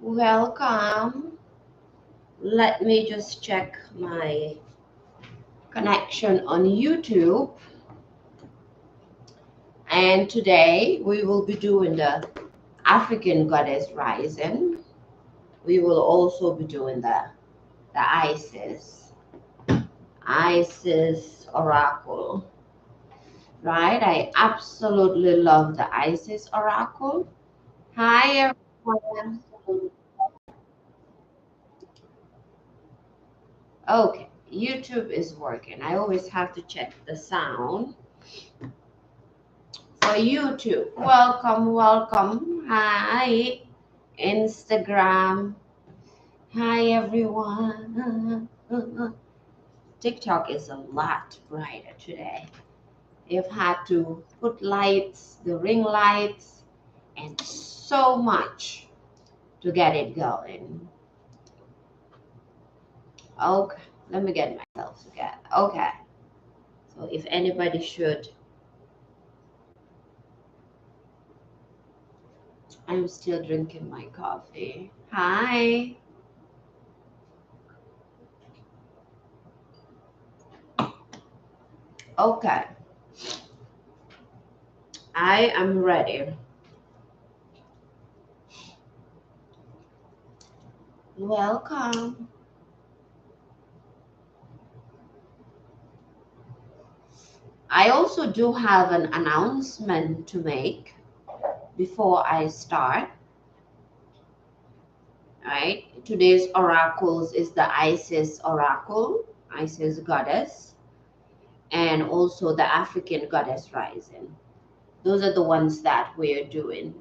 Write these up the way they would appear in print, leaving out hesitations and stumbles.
Welcome. Let me just check my connection on YouTube. And today we will be doing the African Goddess Rising. We will also be doing the Isis Oracle. Right? I absolutely love the Isis Oracle. Hi everyone. Okay, YouTube is working. I always have to check the sound for YouTube. Welcome, welcome. Hi, Instagram. Hi, everyone. TikTok is a lot brighter today. They've had to put lights, the ring lights, and so much to get it going. Okay, let me get myself together. Okay, so if anybody should, I'm still drinking my coffee. Hi. Okay, I am ready. Welcome. I also do have an announcement to make before I start. Right? Today's oracles is the Isis oracle, Isis goddess, and also the African goddess rising. Those are the ones that we're doing.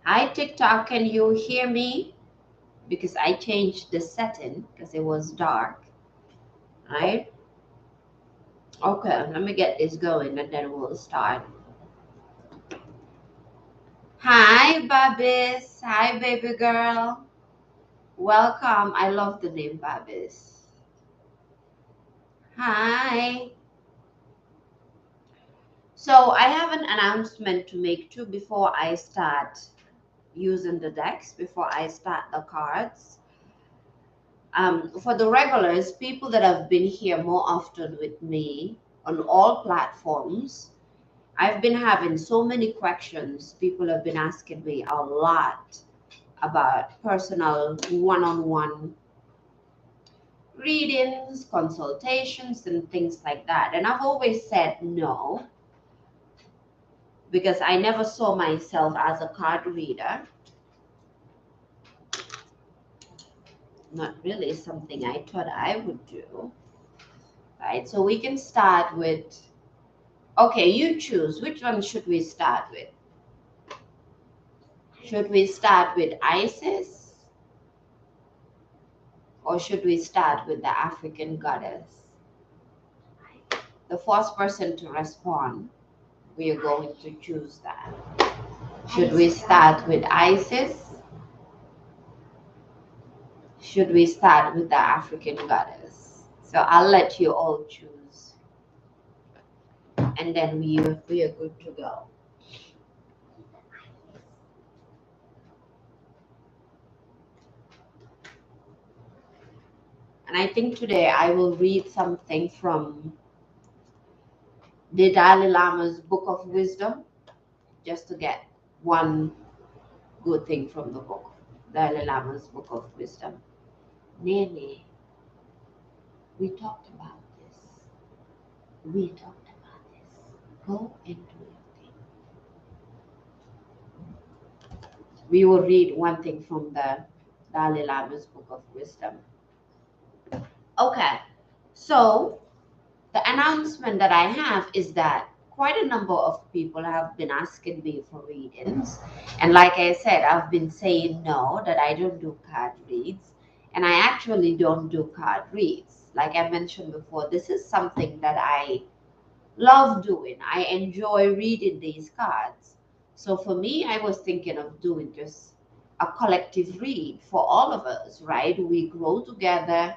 Hi TikTok, can you hear me? Because I changed the setting because it was dark. Right? Okay, let me get this going and then we'll start. Hi, Babis. Hi, baby girl. Welcome. I love the name Babis. Hi. So I have an announcement to make too before I start using the decks, before I start the cards. For the regulars, people that have been here more often with me on all platforms, I've been having so many questions. People have been asking me a lot about personal one-on-one readings, consultations, and things like that. And I've always said no because I never saw myself as a card reader. Not really something I thought I would do. Right? So we can start with, okay, you choose. Which one should we start with? Should we start with Isis? Or should we start with the African goddess? The first person to respond, we are going to choose that. Should we start with Isis? Should we start with the African goddess? So I'll let you all choose. And then we are good to go. And I think today I will read something from the Dalai Lama's Book of Wisdom, just to get one good thing from the book. Dalai Lama's Book of Wisdom. Nene, we talked about this. We talked about this. Go and do your thing. We will read one thing from the Dalai Lama's Book of Wisdom. Okay, so the announcement that I have is that quite a number of people have been asking me for readings. And like I said, I've been saying no, that I don't do card reads. And I actually don't do card reads. Like I mentioned before, this is something that I love doing. I enjoy reading these cards. So for me, I was thinking of doing just a collective read for all of us, right? We grow together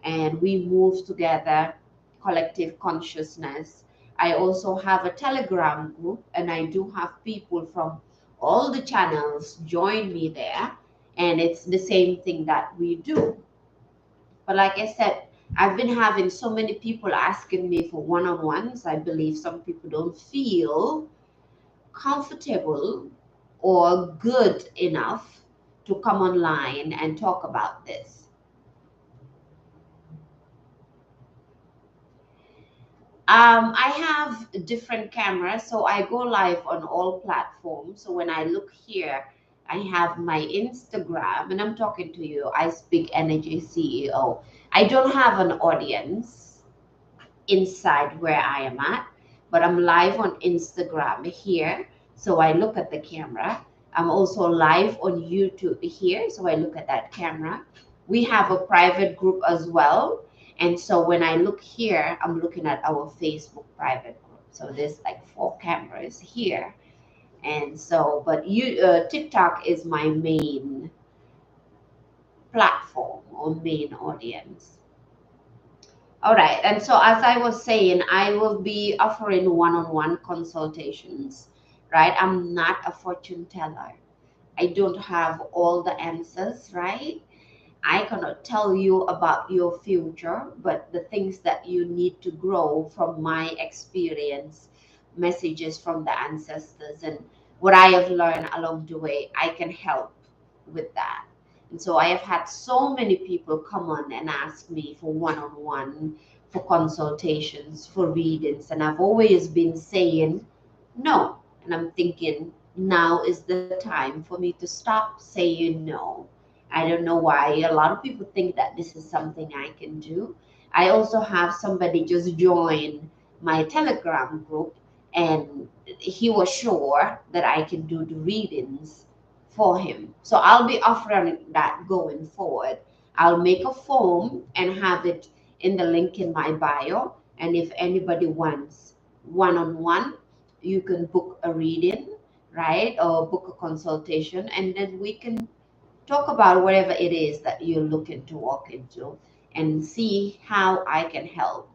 and we move together, collective consciousness. I also have a Telegram group and I do have people from all the channels join me there, and it's the same thing that we do. But like I said, I've been having so many people asking me for one-on-ones. I believe some people don't feel comfortable or good enough to come online and talk about this. I have different cameras, so I go live on all platforms. So when I look here, I have my Instagram, and I'm talking to you. I Speak Energy CEO. I don't have an audience inside where I am at, but I'm live on Instagram here. So I look at the camera. I'm also live on YouTube here. So I look at that camera. We have a private group as well. And so when I look here, I'm looking at our Facebook private group. So there's like 4 cameras here. And so, but TikTok is my main platform or main audience. All right. And so, as I was saying, I will be offering one-on-one consultations, right? I'm not a fortune teller. I don't have all the answers, right? I cannot tell you about your future, but the things that you need to grow from my experience, messages from the ancestors, and what I have learned along the way, I can help with that. And so I have had so many people come on and ask me for one-on-one, for consultations, for readings, and I've always been saying no. And I'm thinking now is the time for me to stop saying no. I don't know why. A lot of people think that this is something I can do. I also have somebody just join my Telegram group, and he was sure that I can do the readings for him. So I'll be offering that going forward. I'll make a form and have it in the link in my bio. And if anybody wants one-on-one, you can book a reading, right? Or book a consultation, and then we can talk about whatever it is that you're looking to walk into and see how I can help.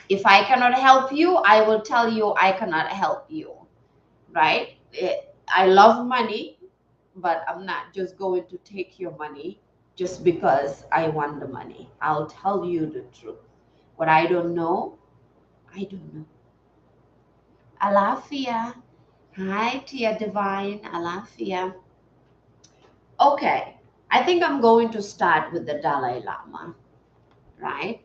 If I cannot help you, I will tell you I cannot help you, right? I love money, but I'm not just going to take your money just because I want the money. I'll tell you the truth. What I don't know, I don't know. Alafia. Hi, Tia Divine. Alafia. Okay, I think I'm going to start with the Dalai Lama, right?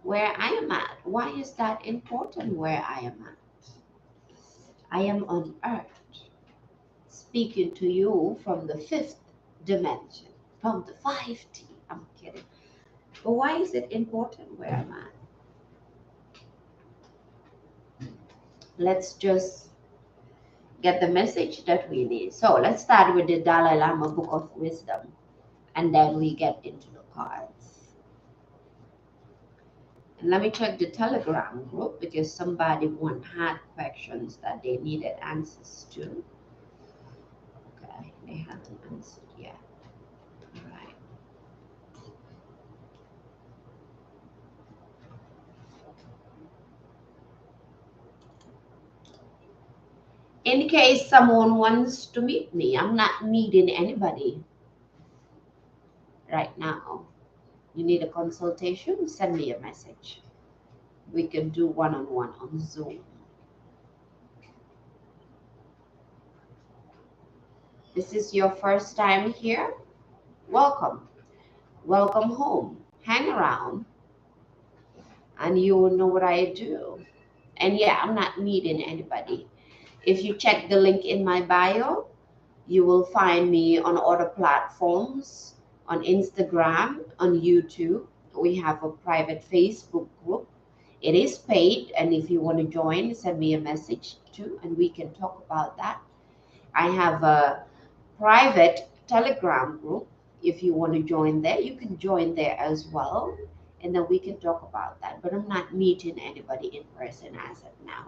Where I am at. Why is that important where I am at? I am on earth, speaking to you from the 5th dimension, from the 5D. I'm kidding. But why is it important where I'm at? Let's just get the message that we need. So let's start with the Dalai Lama Book of Wisdom, and then we get into the cards. And let me check the Telegram group because somebody had questions that they needed answers to. Okay, they haven't answered yet. All right. In case someone wants to meet me, I'm not meeting anybody right now. You need a consultation? Send me a message. We can do one-on-one on Zoom. This is your first time here? Welcome. Welcome home. Hang around and you will know what I do. And yeah, I'm not meeting anybody. If you check the link in my bio, you will find me on other platforms, on Instagram, on YouTube. We have a private Facebook group. It is paid, and if you want to join, send me a message too, and we can talk about that. I have a private Telegram group. If you want to join there, you can join there as well, and then we can talk about that. But I'm not meeting anybody in person as of now.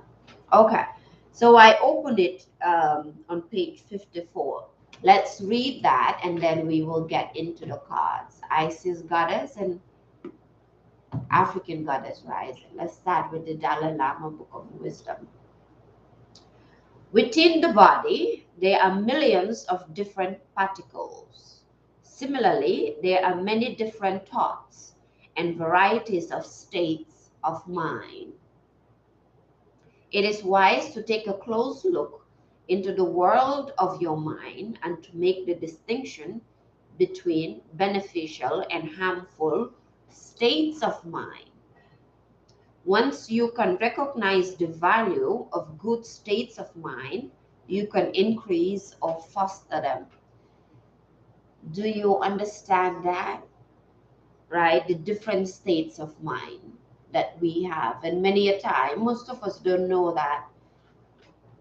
Okay, so I opened it on page 54. Let's read that, and then we will get into the cards. Isis goddess and African goddess rising. Let's start with the Dalai Lama Book of Wisdom. Within the body, there are millions of different particles. Similarly, there are many different thoughts and varieties of states of mind. It is wise to take a close look into the world of your mind and to make the distinction between beneficial and harmful states of mind. Once you can recognize the value of good states of mind, you can increase or foster them. Do you understand that? Right? The different states of mind that we have. And many a time, most of us don't know that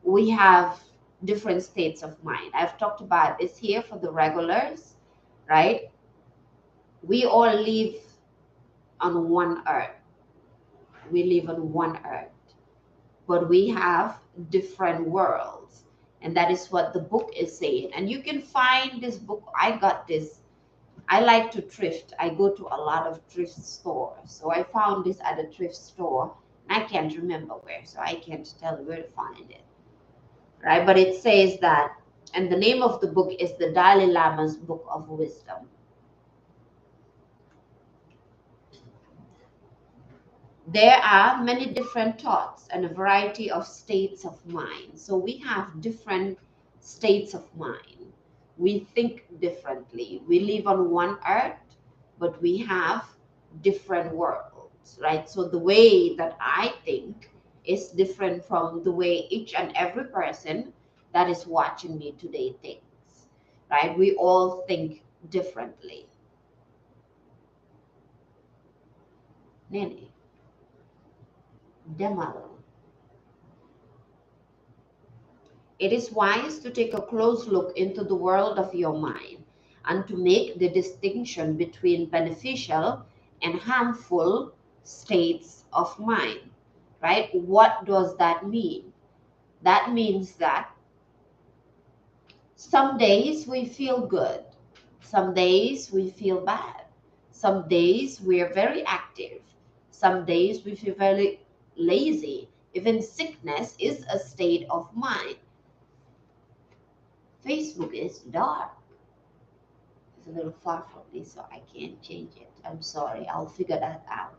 we have different states of mind. I've talked about this here for the regulars, right? We all live on one earth. We live on one earth, but we have different worlds. And that is what the book is saying. And you can find this book. I got this. I like to thrift. I go to a lot of thrift stores. So I found this at a thrift store. I can't remember where, so I can't tell you where to find it. Right? But it says that, and the name of the book is the Dalai Lama's Book of Wisdom. There are many different thoughts and a variety of states of mind. So we have different states of mind. We think differently. We live on one earth, but we have different worlds, right? So the way that I think is different from the way each and every person that is watching me today thinks, right? We all think differently. Nene, demal. It is wise to take a close look into the world of your mind and to make the distinction between beneficial and harmful states of mind, right? What does that mean? That means that some days we feel good, some days we feel bad, some days we are very active, some days we feel very lazy. Even sickness is a state of mind. Facebook is dark. It's a little far from me, so I can't change it. I'm sorry. I'll figure that out.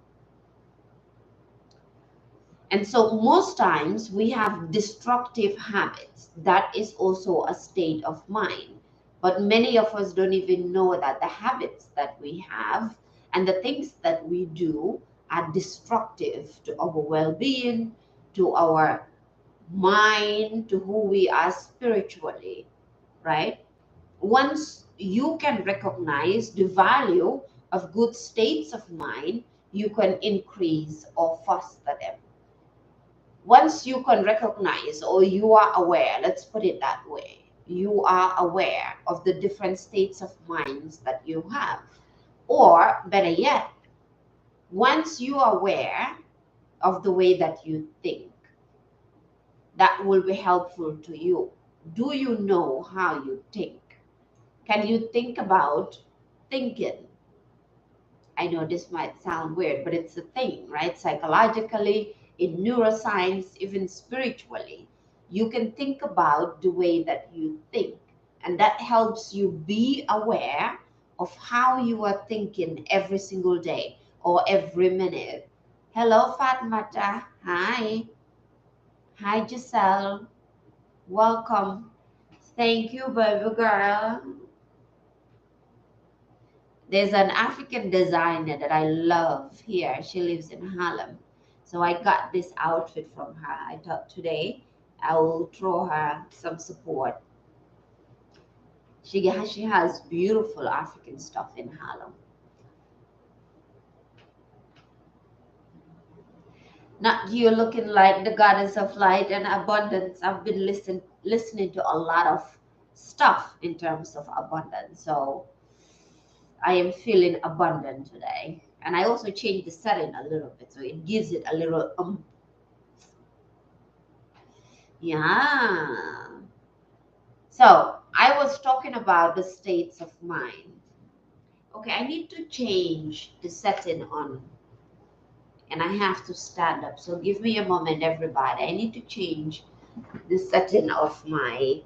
And so most times we have destructive habits. That is also a state of mind. But many of us don't even know that the habits that we have and the things that we do are destructive to our well-being, to our mind, to who we are spiritually, right? Once you can recognize the value of good states of mind, you can increase or foster them. Once you can recognize or you are aware, let's put it that way, you are aware of the different states of minds that you have. Or better yet, once you are aware of the way that you think, that will be helpful to you. Do you know how you think? Can you think about thinking? I know this might sound weird, but it's a thing, right? Psychologically, in neuroscience, even spiritually, you can think about the way that you think. And that helps you be aware of how you are thinking every single day or every minute. Hello, Fatmata. Hi. Hi, Giselle. Welcome. Thank you, baby girl. There's an African designer that I love here. She lives in Harlem. So I got this outfit from her. I thought today I will throw her some support. She has beautiful African stuff in Harlem. Not you looking like the goddess of light and abundance. I've been listening to a lot of stuff in terms of abundance. So I am feeling abundant today. And I also changed the setting a little bit, so it gives it a little yeah. So I was talking about the states of mind. Okay, I need to change the setting on, and I have to stand up. So give me a moment, everybody. I need to change the setting of my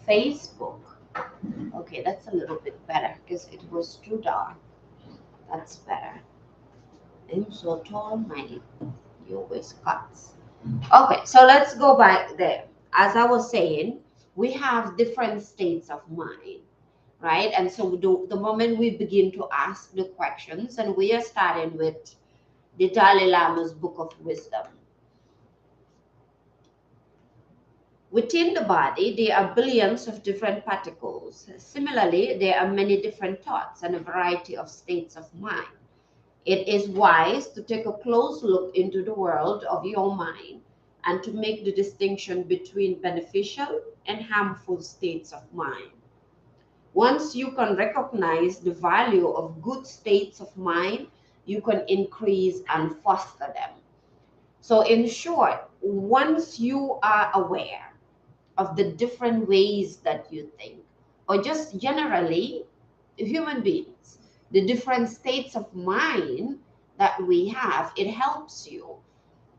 Facebook. Okay, that's a little bit better because it was too dark. That's better. I'm so tall, my you always cuts. Okay, so let's go back there. As I was saying, we have different states of mind, right? And so the moment we begin to ask the questions, and we are starting with the Dalai Lama's Book of Wisdom. Within the body, there are billions of different particles. Similarly, there are many different thoughts and a variety of states of mind. It is wise to take a close look into the world of your mind and to make the distinction between beneficial and harmful states of mind. Once you can recognize the value of good states of mind, you can increase and foster them. So, in short, once you are aware of the different ways that you think, or just generally human beings, the different states of mind that we have, it helps you.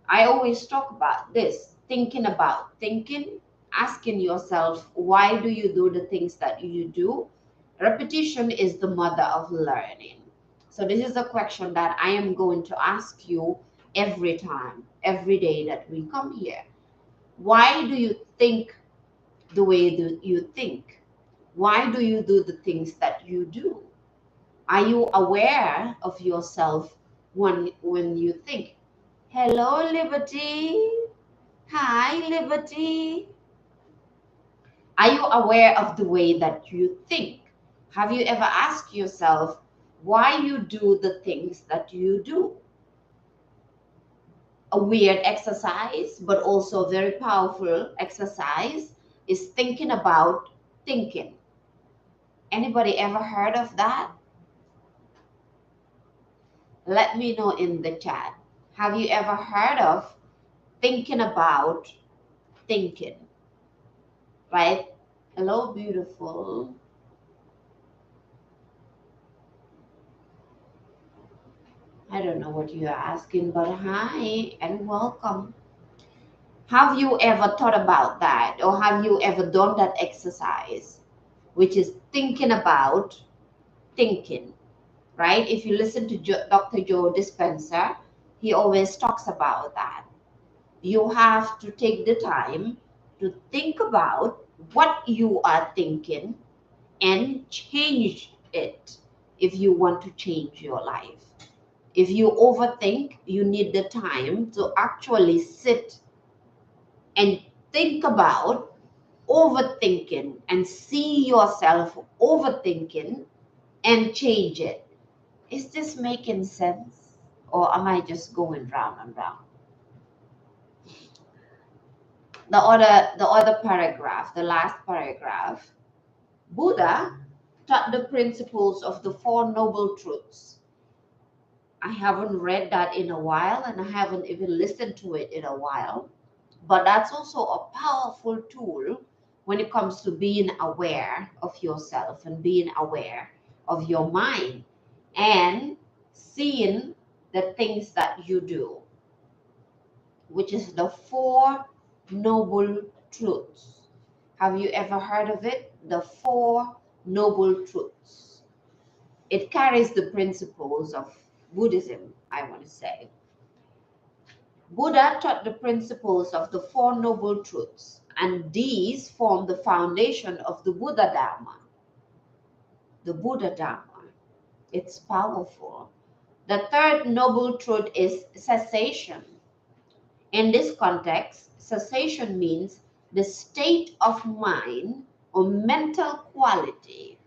I always talk about this, thinking about thinking, asking yourself, why do you do the things that you do? Repetition is the mother of learning. So, this is a question that I am going to ask you every time, every day that we come here. Why do you think the way that you think? Why do you do the things that you do? Are you aware of yourself when you think? Hello, Liberty. Hi, Liberty. Are you aware of the way that you think? Have you ever asked yourself why you do the things that you do? A weird exercise, but also a very powerful exercise, is thinking about thinking. Anybody ever heard of that? Let me know in the chat. Have you ever heard of thinking about thinking? Right? Hello, beautiful. I don't know what you're asking, but hi and welcome. Have you ever thought about that, or have you ever done that exercise, which is thinking about thinking? Right? If you listen to Dr. Joe Dispenza, he always talks about that. You have to take the time to think about what you are thinking and change it if you want to change your life. If you overthink, you need the time to actually sit and think about overthinking and see yourself overthinking and change it. Is this making sense? Or am I just going round and round? The other paragraph, the last paragraph, Buddha taught the principles of the Four Noble Truths. I haven't read that in a while, and I haven't even listened to it in a while. But that's also a powerful tool when it comes to being aware of yourself and being aware of your mind and seeing the things that you do, which is the Four Noble Truths. Have you ever heard of it? The Four Noble Truths. It carries the principles of Buddhism, I want to say. Buddha taught the principles of the Four Noble Truths, and these form the foundation of the Buddha Dharma. The Buddha Dharma. It's powerful. The third noble truth is cessation. In this context, cessation means the state of mind or mental quality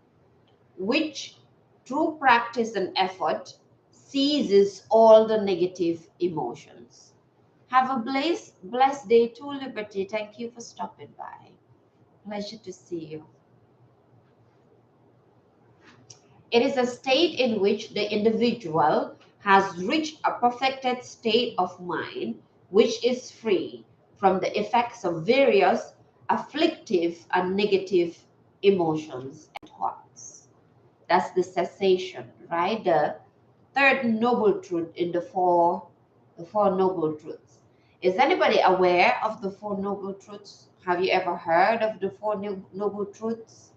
which, through practice and effort, ceases all the negative emotions. Have a blessed day too, Liberty. Thank you for stopping by. Pleasure to see you. It is a state in which the individual has reached a perfected state of mind which is free from the effects of various afflictive and negative emotions and thoughts. That's the cessation, right? The third noble truth in the four noble truths. Is anybody aware of the four noble truths? Have you ever heard of the four noble truths?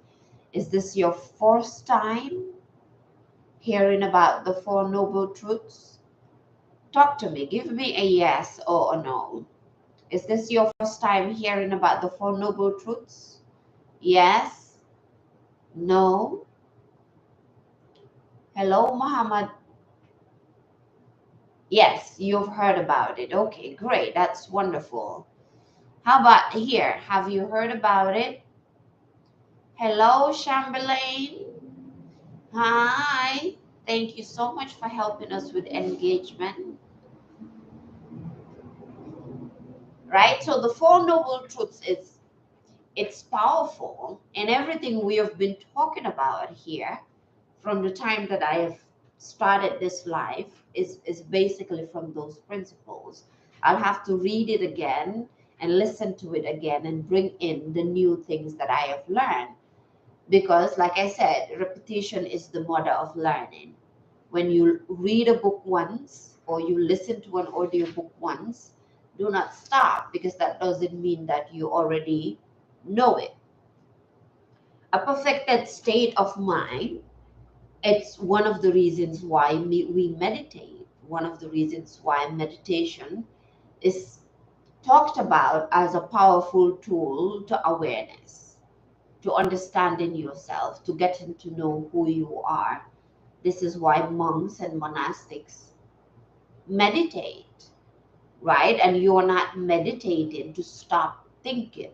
Is this your first time hearing about the four noble truths? Talk to me. Give me a yes or a no. Is this your first time hearing about the four noble truths? Yes? No? Hello, Muhammad. Yes, you've heard about it. Okay, great. That's wonderful. How about here? Have you heard about it? Hello, Chamberlain. Hi. Thank you so much for helping us with engagement. Right? So the Four Noble Truths is it's powerful, and everything we have been talking about here from the time that I have started this life is basically from those principles. I'll have to read it again and listen to it again and bring in the new things that I have learned. Because, like I said, repetition is the mother of learning. When you read a book once or you listen to an audio book once, do not stop, because that doesn't mean that you already know it. A perfected state of mind, it's one of the reasons why we meditate. One of the reasons why meditation is talked about as a powerful tool to awareness, to understanding yourself, to getting to know who you are. This is why monks and monastics meditate, right? And you are not meditating to stop thinking.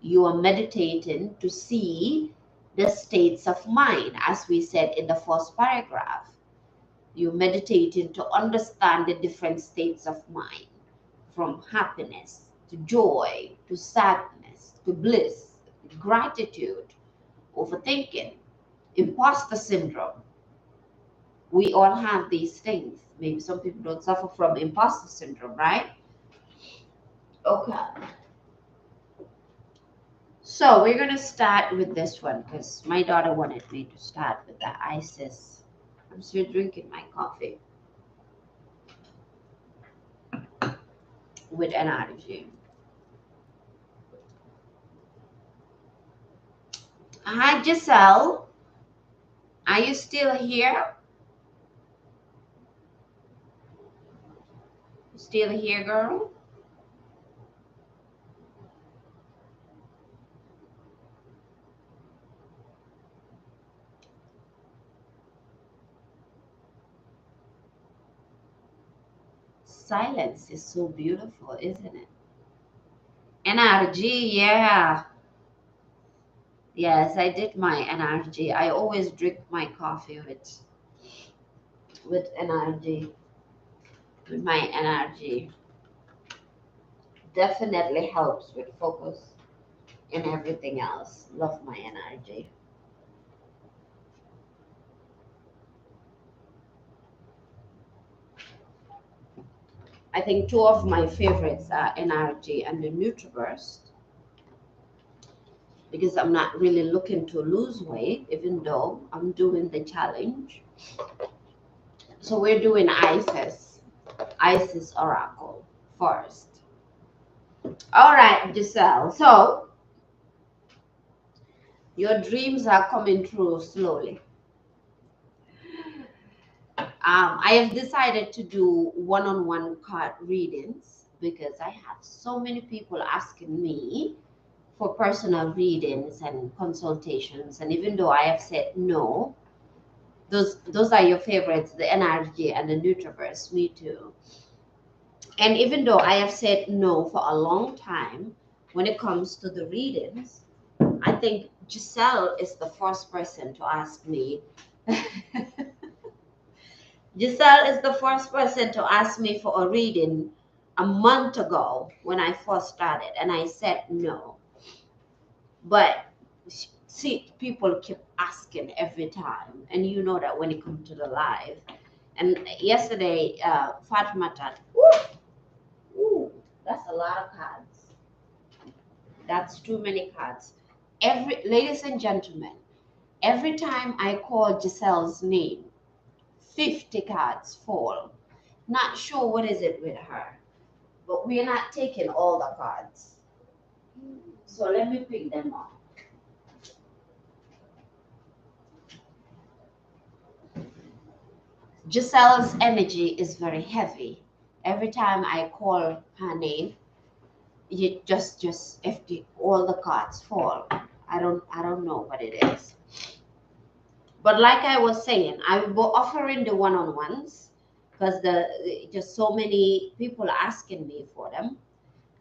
You are meditating to see the states of mind, as we said in the first paragraph. You're meditating to understand the different states of mind, from happiness to joy to sadness to bliss, gratitude, overthinking, imposter syndrome. We all have these things. Maybe some people don't suffer from imposter syndrome, right? Okay. So we're going to start with this one because my daughter wanted me to start with the ISIS. I'm still drinking my coffee with energy. Hi, Giselle. Are you still here? Still here, girl? Silence is so beautiful, isn't it? Energy, yeah. Yes, I did my energy. I always drink my coffee with energy. With my energy. Definitely helps with focus and everything else. Love my energy. I think two of my favorites are energy and the NutriBurst, because I'm not really looking to lose weight, even though I'm doing the challenge. So we're doing ISIS Oracle first. All right, Giselle. So your dreams are coming true slowly. I have decided to do one-on-one card readings because I have so many people asking me for personal readings and consultations. And even though I have said no, those are your favorites, the energy and the Nutriverse, me too. And even though I have said no for a long time when it comes to the readings, I think Giselle is the first person to ask me. Giselle is the first person to ask me for a reading a month ago when I first started, and I said no. But see, people keep asking every time, and you know that when it comes to the live. And yesterday, Fatima thought, ooh, that's a lot of cards. That's too many cards. Ladies and gentlemen, Every time I call Giselle's name, 50 cards fall. Not sure what is it with her, but we're not taking all the cards. So let me pick them up. Giselle's energy is very heavy. Every time I call her name, you just if all the cards fall. I don't know what it is. But like I was saying, I will be offering the one-on-ones because just so many people are asking me for them.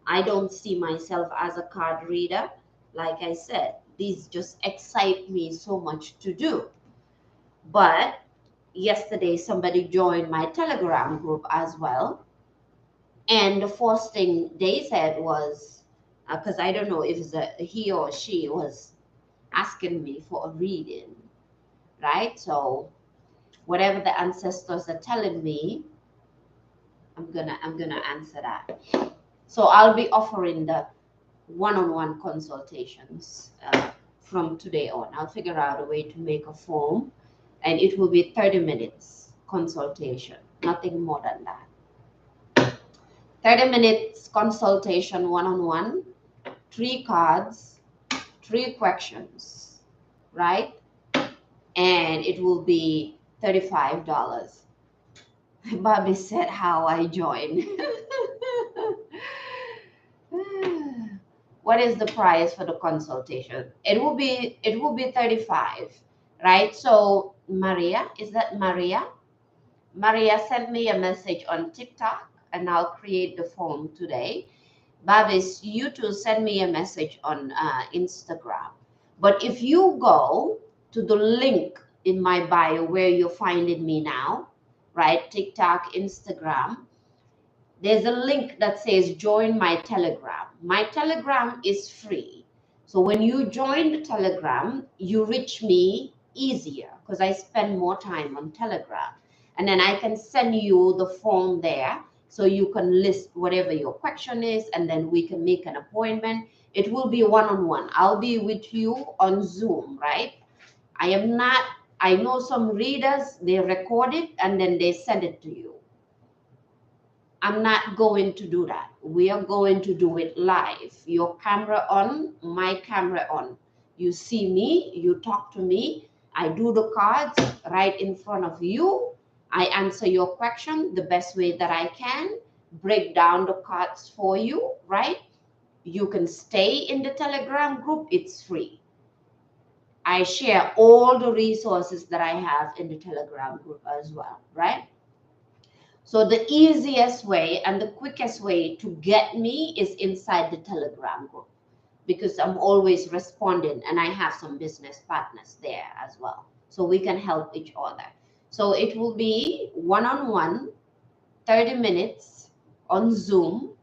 I don't see myself as a card reader. Like I said, these just excite me so much to do. But yesterday, somebody joined my Telegram group as well. And the first thing they said was, because I don't know if it's he or she was asking me for a reading, right? So whatever the ancestors are telling me, I'm gonna answer that. So I'll be offering the one-on-one consultations from today on. I'll figure out a way to make a form, and it will be 30 minutes consultation, nothing more than that. 30 minutes consultation one-on-one, 3 cards, 3 questions, right? And it will be $35. Bobby said how I joined. What is the price for the consultation? It will be 35, right? So Maria, is that Maria? Maria sent me a message on TikTok and I'll create the form today. Babis, you too send me a message on Instagram. But if you go to the link in my bio where you're finding me now, right? TikTok, Instagram, there's a link that says join my Telegram. My Telegram is free. So when you join the Telegram, you reach me easier because I spend more time on Telegram. And then I can send you the form there so you can list whatever your question is and then we can make an appointment. It will be one-on-one. I'll be with you on Zoom, right? I know some readers, they record it and then they send it to you. I'm not going to do that. We are going to do it live. Your camera on, my camera on. You see me, you talk to me. I do the cards right in front of you. I answer your question the best way that I can, break down the cards for you, right? You can stay in the Telegram group, it's free. I share all the resources that I have in the Telegram group as well, right? So the easiest way and the quickest way to get me is inside the Telegram group because I'm always responding and I have some business partners there as well. So we can help each other. So it will be one-on-one, 30 minutes on Zoom,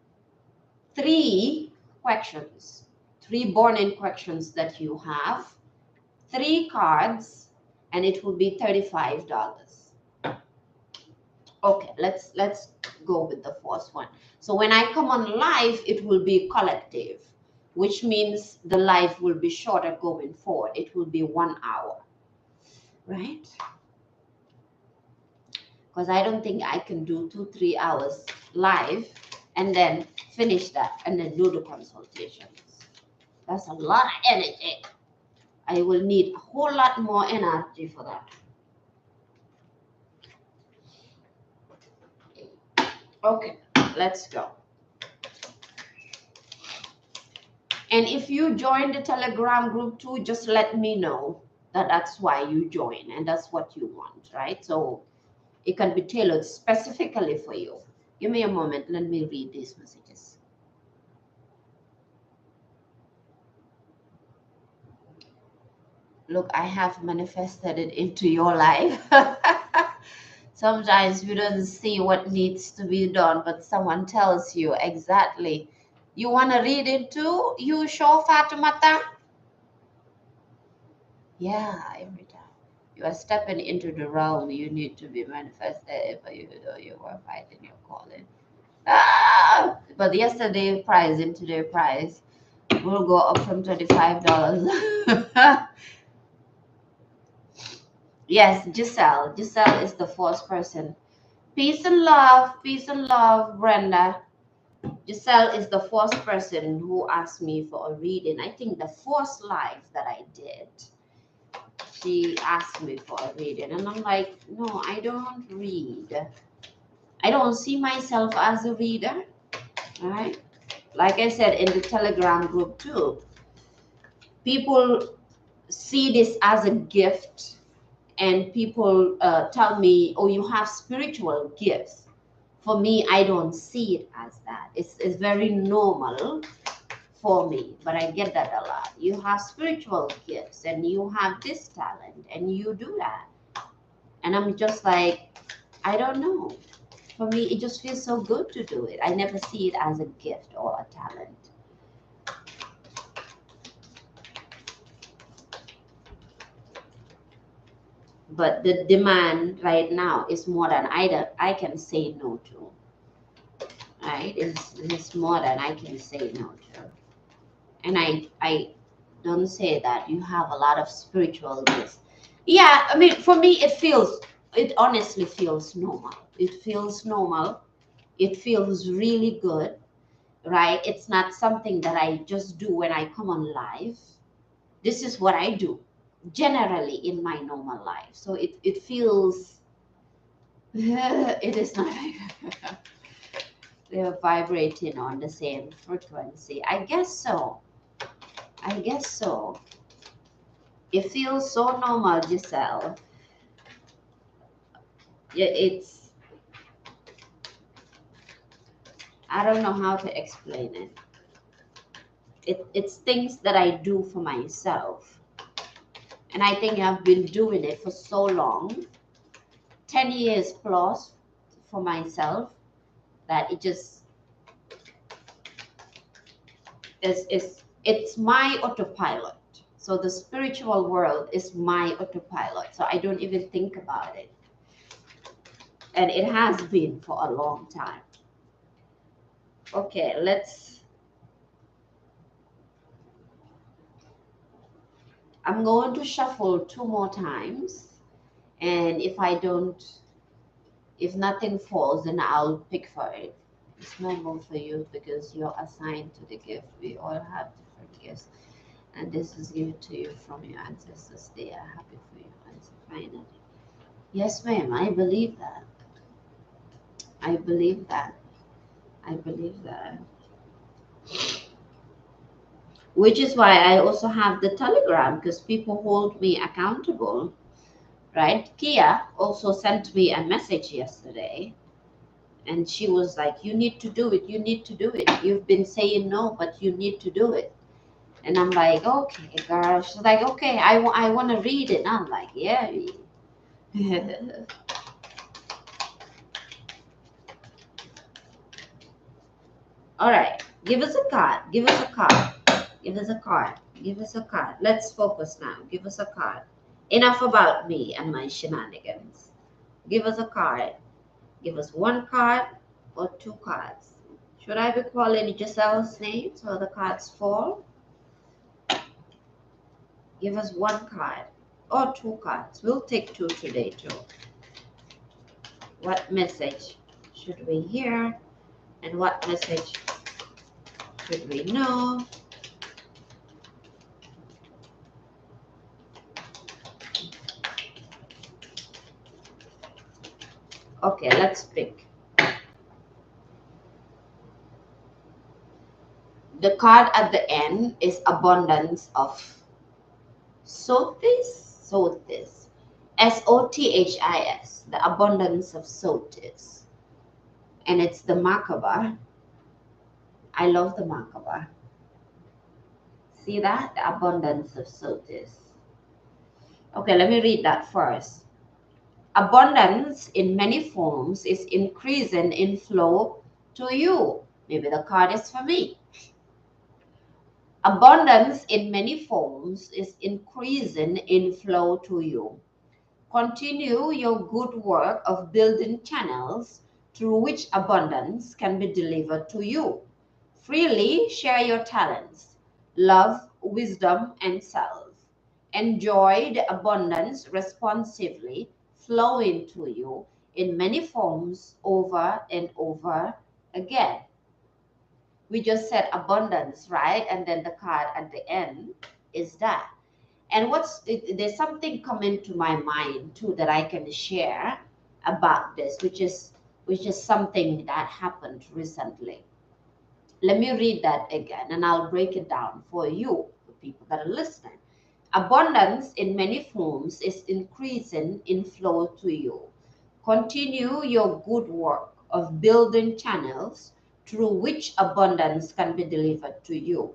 3 questions, 3 burning questions that you have, 3 cards, and it will be $35. Okay, let's go with the first one. So when I come on live, it will be collective, which means the live will be shorter going forward. It will be 1 hour, right? Because I don't think I can do 2-3 hours live and then finish that and then do the consultations. That's a lot of energy. I will need a whole lot more energy for that. Okay, let's go. And if you join the Telegram group too, just let me know that that's why you join and that's what you want, right? So it can be tailored specifically for you. Give me a moment. Let me read these messages. Look, I have manifested it into your life. Sometimes we don't see what needs to be done, but someone tells you exactly. You want to read it too? You sure, Fatimata? Yeah, every time. You are stepping into the realm you need to be manifested for you know you are fighting your calling. Ah! But yesterday price and today price will go up from $25. Yes, Giselle. Giselle is the first person. Peace and love, Brenda. Giselle is the first person who asked me for a reading. I think the first live that I did, she asked me for a reading. And I'm like, no, I don't read. I don't see myself as a reader, right? Like I said in the Telegram group too, people see this as a gift, and people tell me, oh, you have spiritual gifts. For me, I don't see it as that. It's very normal for me, but I get that a lot. You have spiritual gifts and you have this talent and you do that. And I'm just like, I don't know. For me, it just feels so good to do it. I never see it as a gift or a talent. But the demand right now is more than I can say no to. Right? It's more than I can say no to. And I don't say that you have a lot of spiritual gifts. Yeah, I mean, for me, it honestly feels normal. It feels normal. It feels really good, right? It's not something that I just do when I come on live. This is what I do generally in my normal life. So it feels, it is not like they're vibrating on the same frequency. I guess so. I guess so. It feels so normal, Giselle. It's, I don't know how to explain it. It's things that I do for myself. And I think I've been doing it for so long, 10 years plus for myself, that it just it's my autopilot. So the spiritual world is my autopilot. So I don't even think about it. And it has been for a long time. Okay, I'm going to shuffle two more times. And if nothing falls, then I'll pick for it. It's normal for you because you're assigned to the gift. We all have different gifts. And this is given to you from your ancestors. They are happy for you. And so finally, yes, ma'am, I believe that. I believe that. I believe that. Which is why I also have the Telegram, because people hold me accountable, right? Kia also sent me a message yesterday, and she was like, you need to do it. You need to do it. You've been saying no, but you need to do it. And I'm like, okay, girl. She's like, okay, I want to read it. And I'm like, yeah. All right. Give us a card. Give us a card. Give us a card. Give us a card. Let's focus now. Give us a card. Enough about me and my shenanigans. Give us a card. Give us one card or two cards. Should I be calling Giselle's name so the cards fall? Give us one card or two cards. We'll take two today too. What message should we hear? And what message should we know? Okay, let's pick. The card at the end is abundance of Sothis. Sothis. Sothis. The abundance of Sothis. And it's the Merkaba. I love the Merkaba. See that? The abundance of Sothis. Okay, let me read that first. Abundance in many forms is increasing in flow to you. Maybe the card is for me. Abundance in many forms is increasing in flow to you. Continue your good work of building channels through which abundance can be delivered to you. Freely share your talents, love, wisdom, and self, enjoy the abundance responsively flowing to you in many forms over and over again. We just said abundance, right? And then the card at the end is that. And there's something coming to my mind too that I can share about this, which is something that happened recently. Let me read that again and I'll break it down for you, the people that are listening. Abundance in many forms is increasing in flow to you. Continue your good work of building channels through which abundance can be delivered to you.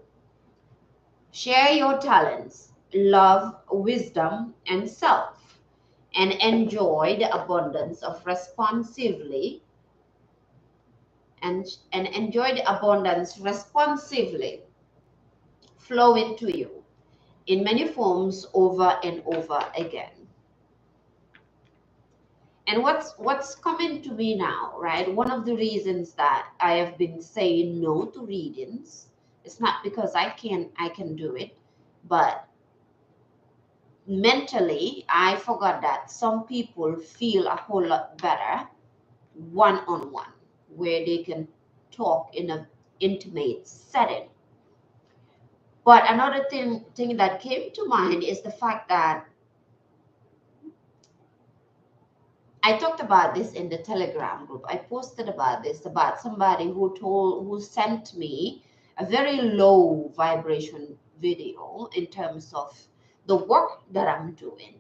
Share your talents, love, wisdom, and self, and enjoy the abundance of responsively and enjoy the abundance responsively flow into you in many forms over and over again. And what's coming to me now, right? One of the reasons that I have been saying no to readings, it's not because I can do it, but mentally I forgot that some people feel a whole lot better one-on-one, where they can talk in an intimate setting. But another thing that came to mind is the fact that I talked about this in the Telegram group. I posted about this, about somebody who sent me a very low vibration video in terms of the work that I'm doing.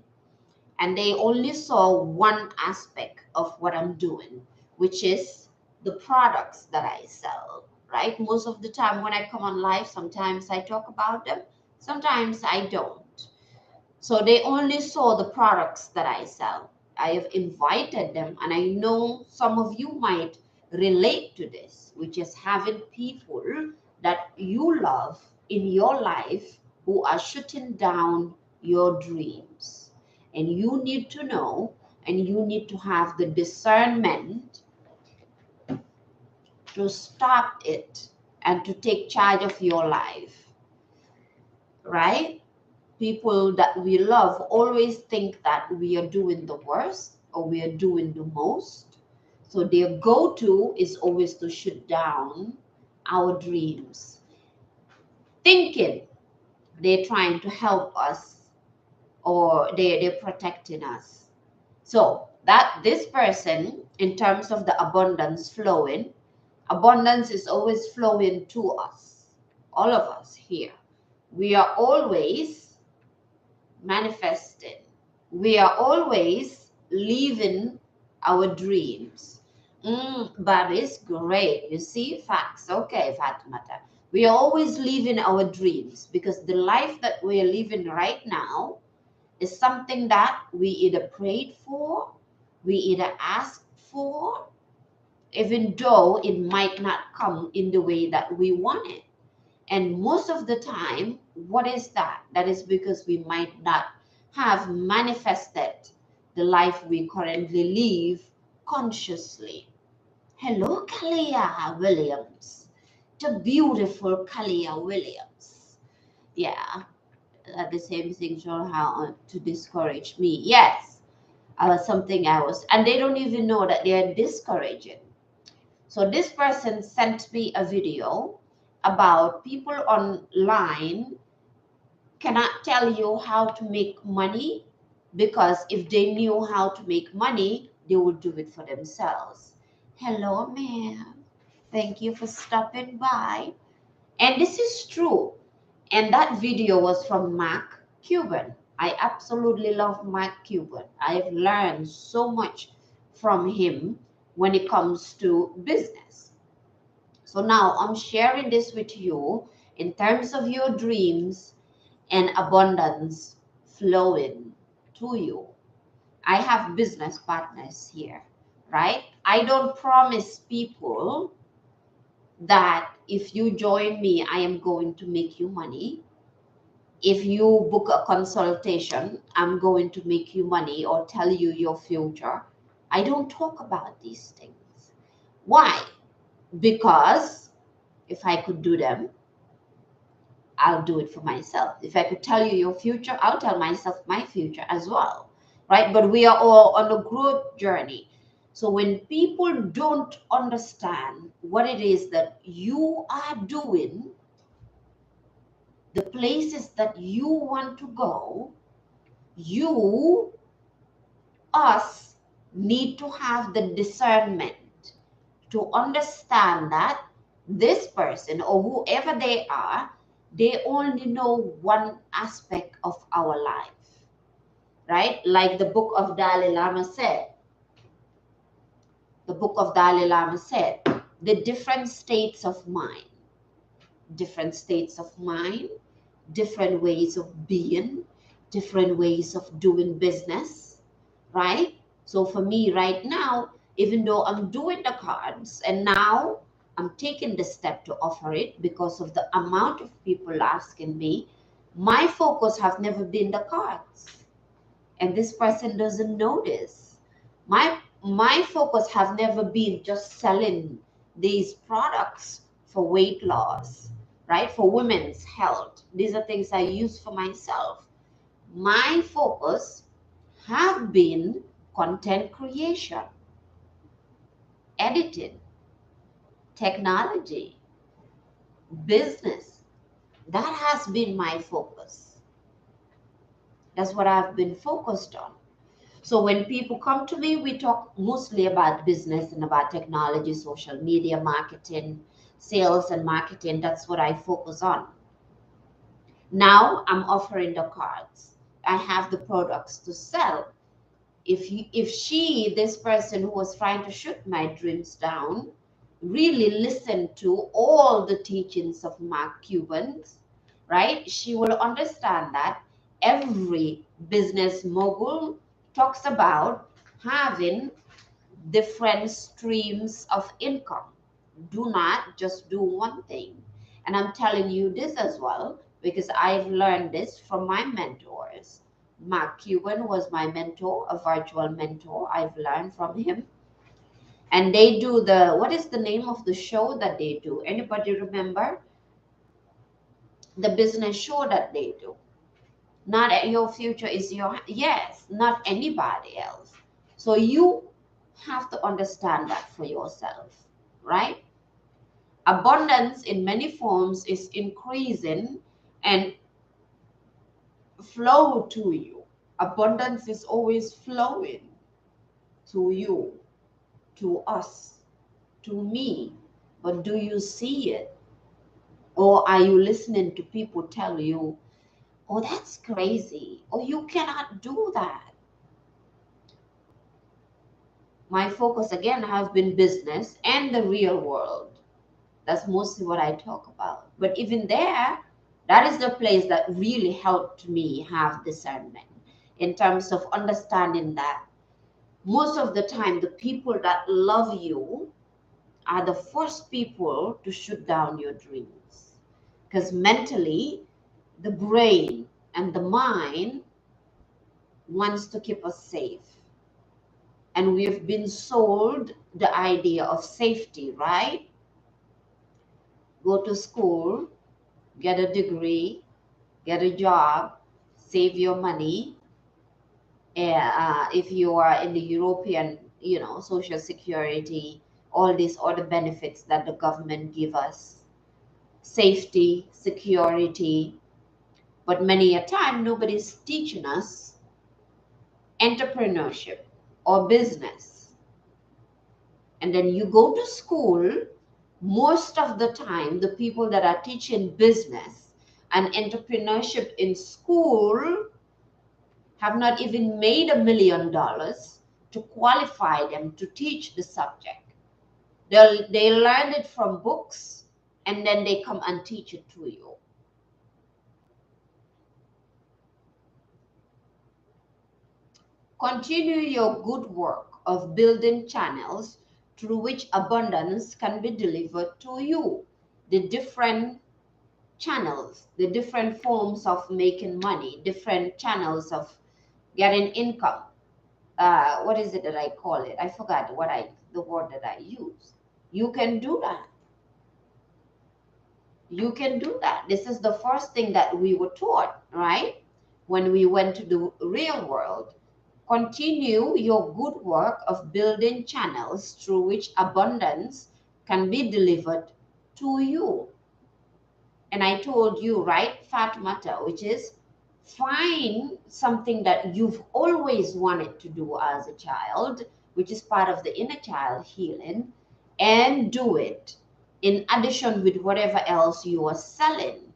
And they only saw one aspect of what I'm doing, which is the products that I sell, right? Most of the time when I come on live, sometimes I talk about them, sometimes I don't. So they only saw the products that I sell. I have invited them, and I know some of you might relate to this, which is having people that you love in your life who are shutting down your dreams. And you need to know, and you need to have the discernment to stop it and to take charge of your life, right? People that we love always think that we are doing the worst or we are doing the most. So their go-to is always to shut down our dreams, thinking they're trying to help us or they're protecting us. So that this person, in terms of the abundance flowing, abundance is always flowing to us, all of us here. We are always manifesting. We are always living our dreams. That is great. You see, facts. Okay, Fatimata. We are always living our dreams because the life that we are living right now is something that we either prayed for, we either asked for, even though it might not come in the way that we want it. And most of the time, what is that? That is because we might not have manifested the life we currently live consciously. Hello, Kalia Williams. The beautiful Kalia Williams. Yeah, the same thing show how to discourage me. Yes, something I was, and they don't even know that they are discouraging. So this person sent me a video about people online cannot tell you how to make money because if they knew how to make money, they would do it for themselves. Hello, ma'am. Thank you for stopping by. And this is true. And that video was from Mark Cuban. I absolutely love Mark Cuban. I've learned so much from him when it comes to business. So now I'm sharing this with you in terms of your dreams and abundance flowing to you. I have business partners here, right? I don't promise people that if you join me, I am going to make you money. If you book a consultation, I'm going to make you money or tell you your future. I don't talk about these things. Why? Because if I could do them, I'll do it for myself. If I could tell you your future, I'll tell myself my future as well, right? But we are all on a growth journey. So when people don't understand what it is that you are doing, the places that you want to go, you, us, need to have the discernment to understand that this person or whoever they are, they only know one aspect of our life, right? Like the book of Dalai Lama said, the different states of mind, different states of mind, different ways of being, different ways of doing business, right? So for me right now, even though I'm doing the cards and now I'm taking the step to offer it because of the amount of people asking me, my focus have never been the cards. And this person doesn't know this. My focus have never been just selling these products for weight loss, right? For women's health. These are things I use for myself. My focus have been content creation, editing, technology, business. That has been my focus. That's what I've been focused on. So when people come to me, we talk mostly about business and about technology, social media, marketing, sales and marketing. That's what I focus on. Now I'm offering the cards. I have the products to sell. If this person who was trying to shoot my dreams down, really listened to all the teachings of Mark Cuban's, right? She will understand that every business mogul talks about having different streams of income. Do not just do one thing. And I'm telling you this as well because I've learned this from my mentors. Mark Cuban was my mentor, a virtual mentor. I've learned from him. And they do what is the name of the show that they do? Anybody remember? The business show that they do. Not your future is yes, not anybody else. So you have to understand that for yourself, right? Abundance in many forms is increasing and flow to you. Abundance is always flowing to you, to us, to me. But do you see it? Or are you listening to people tell you, oh, that's crazy, or you cannot do that? My focus again has been business and the real world. That's mostly what I talk about. But even there, that is the place that really helped me have discernment in terms of understanding that most of the time, the people that love you are the first people to shoot down your dreams. Because mentally, the brain and the mind wants to keep us safe. And we've been sold the idea of safety, right? Go to school, get a degree, get a job, save your money. If you are in the European, Social Security, all these other benefits that the government give us, safety, security. But many a time, nobody's teaching us entrepreneurship or business. And then you go to school, most of the time, the people that are teaching business and entrepreneurship in school have not even made $1 million to qualify them to teach the subject. They learn it from books and then they come and teach it to you. Continue your good work of building channels through which abundance can be delivered to you. The different channels, the different forms of making money, different channels of getting income. What is it that I call it? I forgot the word that I use. You can do that. You can do that. This is the first thing that we were taught, right? When we went to the real world. Continue your good work of building channels through which abundance can be delivered to you. And I told you, right, Fatimata, which is find something that you've always wanted to do as a child, which is part of the inner child healing, and do it in addition with whatever else you are selling.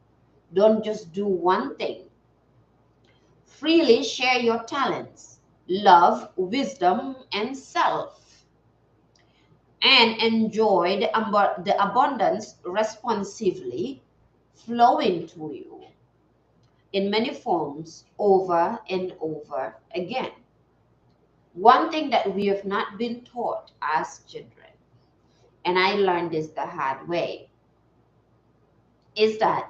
Don't just do one thing. Freely share your talents, love, wisdom, and self, and enjoy the abundance responsively flowing to you in many forms over and over again. One thing that we have not been taught as children, and I learned this the hard way, is that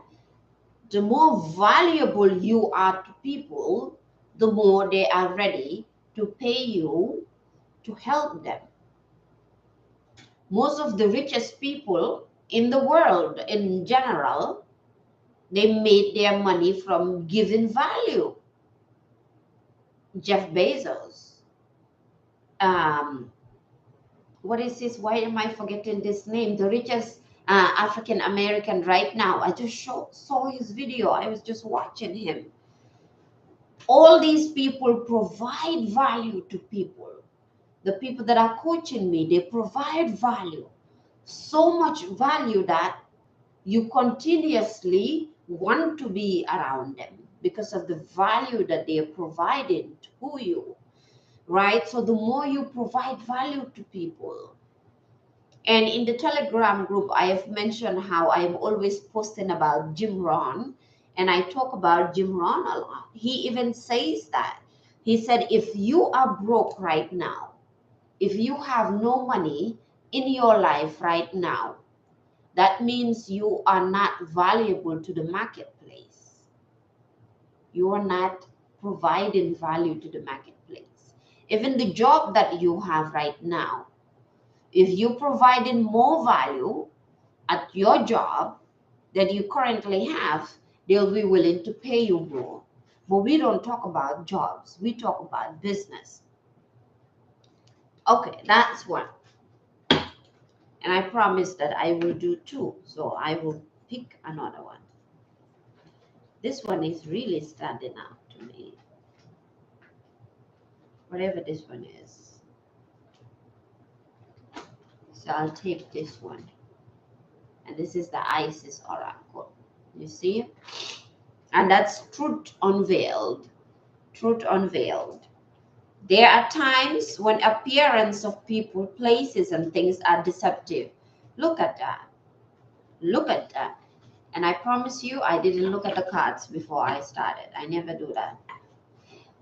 the more valuable you are to people, the more they are ready to pay you to help them. Most of the richest people in the world in general, they made their money from giving value. Jeff Bezos, um, what is this? Why am I forgetting this name? The richest African American right now. I just saw his video. I was just watching him. All these people provide value to people. The people that are coaching me, they provide value. So much value that you continuously want to be around them because of the value that they are providing to you, right? So the more you provide value to people, and in the Telegram group, I have mentioned how I'm always posting about Jim Rohn, and I talk about Jim Rohn a lot. He even says that. He said, if you are broke right now, if you have no money in your life right now, that means you are not valuable to the marketplace. You are not providing value to the marketplace. Even the job that you have right now, if you're providing more value at your job that you currently have, they'll be willing to pay you more. But we don't talk about jobs, we talk about business. Okay, that's one. And I promise that I will do two. So I will pick another one. This one is really standing out to me. Whatever this one is. So I'll take this one. And this is the Isis Oracle. You see? And that's Truth Unveiled. Truth Unveiled. There are times when appearance of people, places, and things are deceptive. Look at that. Look at that. And I promise you, I didn't look at the cards before I started. I never do that.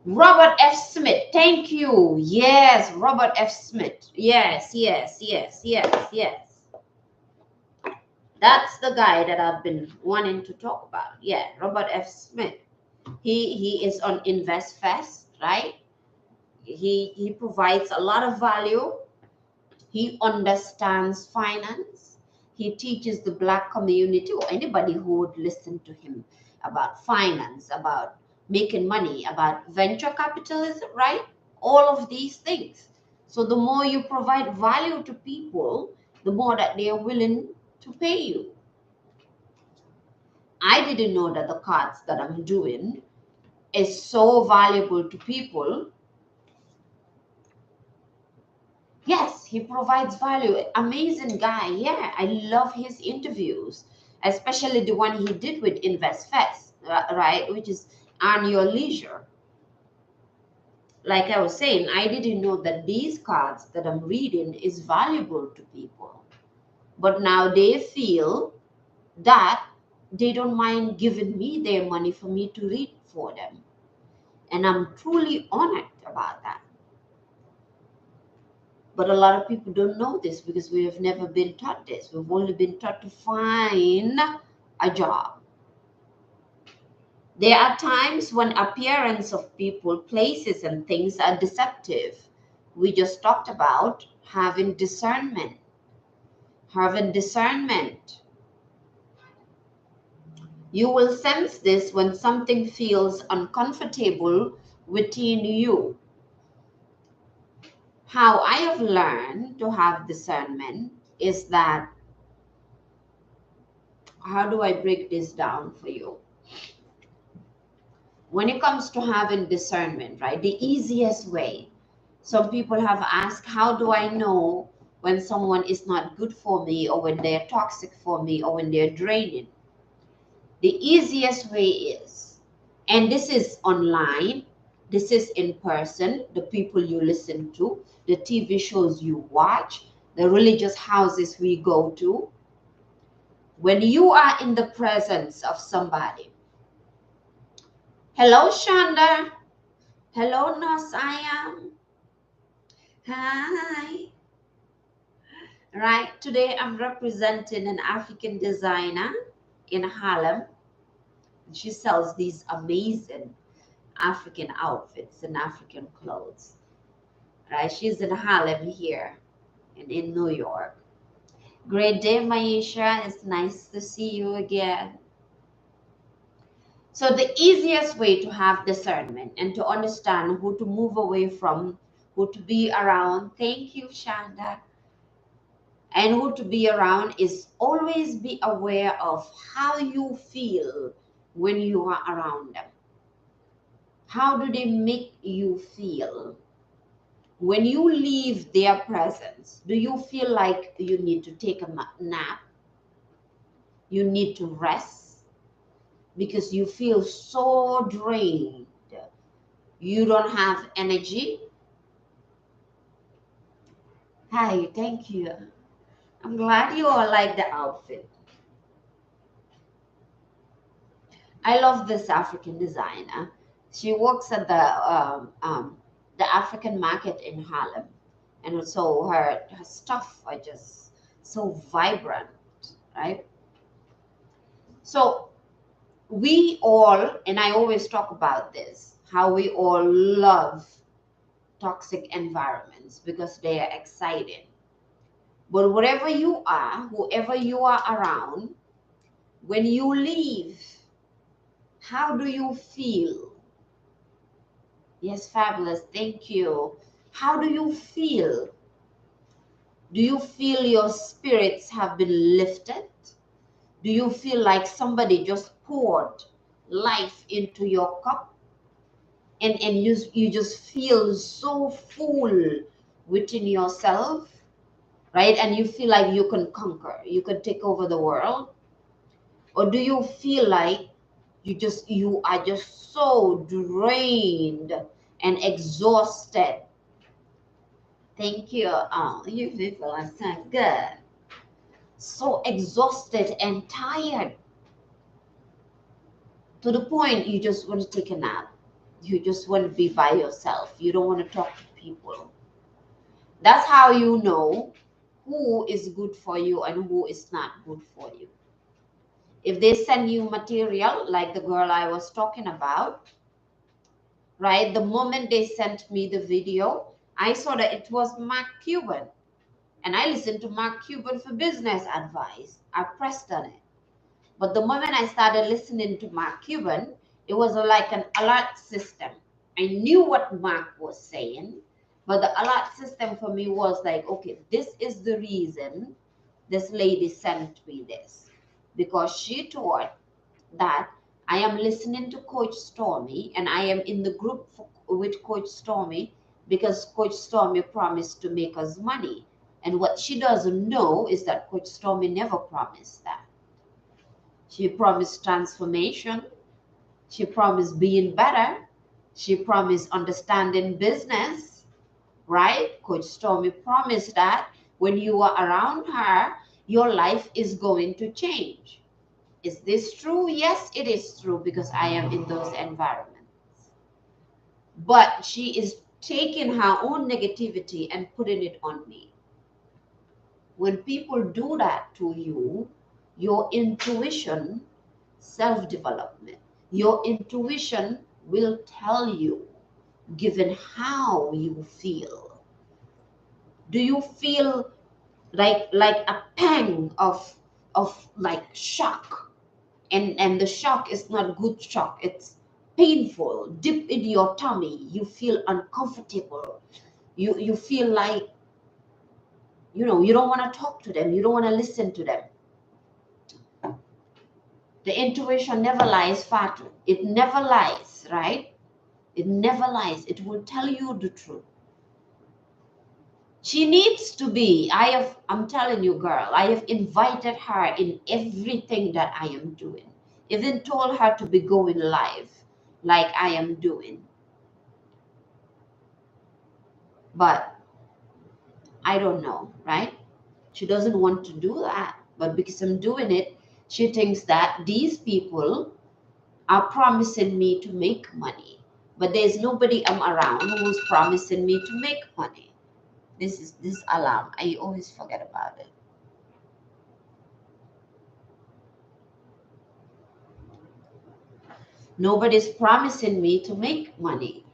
Robert F. Smith, thank you. Yes, Robert F. Smith. Yes, yes, yes, yes, yes. That's the guy that I've been wanting to talk about. Yeah, Robert F. Smith. He is on InvestFest, right? He provides a lot of value. He understands finance. He teaches the Black community or anybody who would listen to him about finance, about making money, about venture capitalism, right? All of these things. So the more you provide value to people, the more that they are willing to pay you. I didn't know that the cards that I'm doing is so valuable to people. Yes, he provides value. Amazing guy. Yeah, I love his interviews, especially the one he did with InvestFest, right? Which is Earn Your Leisure. Like I was saying, I didn't know that these cards that I'm reading is valuable to people. But now they feel that they don't mind giving me their money for me to read for them. And I'm truly honored about that. But a lot of people don't know this because we have never been taught this. We've only been taught to find a job. There are times when appearance of people, places, and things are deceptive. We just talked about having discernment. Having discernment. You will sense this when something feels uncomfortable within you. How I have learned to have discernment is that, how do I break this down for you? When it comes to having discernment, right, the easiest way, some people have asked, how do I know when someone is not good for me, or when they're toxic for me, or when they're draining? The easiest way is, and this is online, this is in person, the people you listen to, the TV shows you watch, the religious houses we go to. When you are in the presence of somebody, hello Shonda, hello Nosayam, hi. Right, today I'm representing an African designer in Harlem. She sells these amazing African outfits and African clothes. Right, she's in Harlem here and in New York. Great day, Maisha. It's nice to see you again. So the easiest way to have discernment and to understand who to move away from, who to be around, thank you, Shanda, and who to be around, is always be aware of how you feel when you are around them. How do they make you feel? When you leave their presence, do you feel like you need to take a nap? You need to rest because you feel so drained. You don't have energy. Hi, thank you. I'm glad you all like the outfit. I love this African designer. She works at the African market in Harlem, and so her stuff are just so vibrant, right? So we all, and I always talk about this, how we all love toxic environments because they are exciting. But wherever you are, whoever you are around, when you leave, how do you feel? Yes, fabulous. Thank you. How do you feel? Do you feel your spirits have been lifted? Do you feel like somebody just poured life into your cup, and you just feel so full within yourself, right? And you feel like you can conquer, you can take over the world? Or do you feel like you are just so drained and exhausted? Thank you. Oh, you people are so good. So exhausted and tired to the point you just want to take a nap. You just want to be by yourself. You don't want to talk to people. That's how you know who is good for you and who is not good for you. If they send you material, like the girl I was talking about, right? The moment they sent me the video, I saw that it was Mark Cuban. And I listened to Mark Cuban for business advice. I pressed on it. But the moment I started listening to Mark Cuban, it was like an alert system. I knew what Mark was saying, but the alert system for me was like, okay, this is the reason this lady sent me this. Because she thought that I am listening to Coach Stormy and I am in the group with Coach Stormy because Coach Stormy promised to make us money. And what she doesn't know is that Coach Stormy never promised that. She promised transformation. She promised being better. She promised understanding business, right? Coach Stormy promised that when you are around her, your life is going to change. Is this true? Yes, it is true because I am in those environments. But she is taking her own negativity and putting it on me. When people do that to you, your intuition, self-development, your intuition will tell you, given how you feel. Do you feel like a pang of like shock? And the shock is not good shock, it's painful, deep in your tummy. You feel uncomfortable, you feel like, you don't want to talk to them, you don't want to listen to them. The intuition never lies, Fatu. It never lies, right? It never lies. It will tell you the truth. She needs to be. I'm telling you, girl, I have invited her in everything that I am doing. Even told her to be going live like I am doing. But I don't know, right? She doesn't want to do that. But because I'm doing it, she thinks that these people are promising me to make money. But there's nobody I'm around who's promising me to make money. This is this alarm. I always forget about it. Nobody's promising me to make money.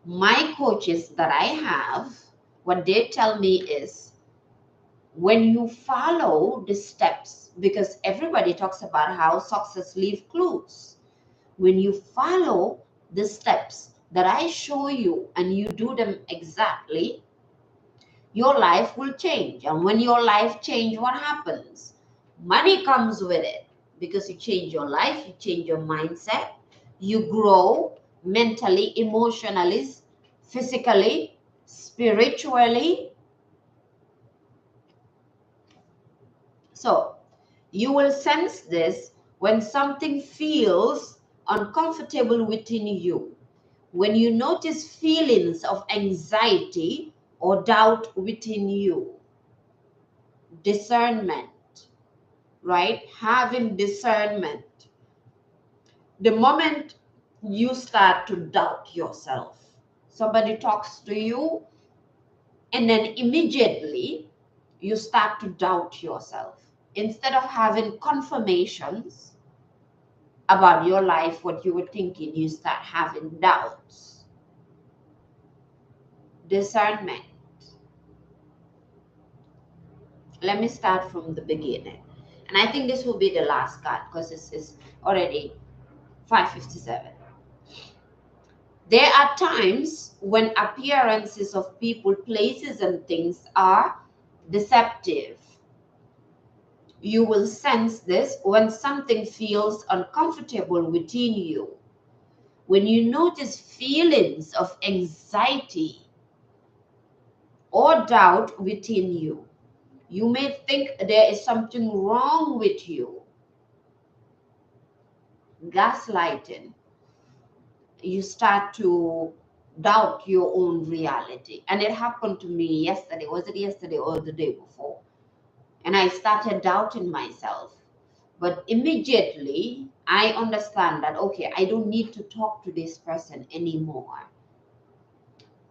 My coaches that I have, what they tell me is, when you follow the steps, because everybody talks about how success leave clues. When you follow the steps that I show you and you do them exactly, your life will change. And when your life change, what happens? Money comes with it, because you change your life, you change your mindset, you grow mentally, emotionally, physically, spiritually. So you will sense this when something feels uncomfortable within you. When you notice feelings of anxiety or doubt within you. Discernment, right? Having discernment. The moment you start to doubt yourself, somebody talks to you, and then immediately you start to doubt yourself. Instead of having confirmations about your life, what you were thinking, you start having doubts. Discernment. Let me start from the beginning. And I think this will be the last card, because it's already 5:57. There are times when appearances of people, places, and things are deceptive. You will sense this when something feels uncomfortable within you. When you notice feelings of anxiety or doubt within you, you may think there is something wrong with you. Gaslighting. You start to doubt your own reality. And it happened to me yesterday. Was it yesterday or the day before? And I started doubting myself. But immediately I understand that, okay, I don't need to talk to this person anymore.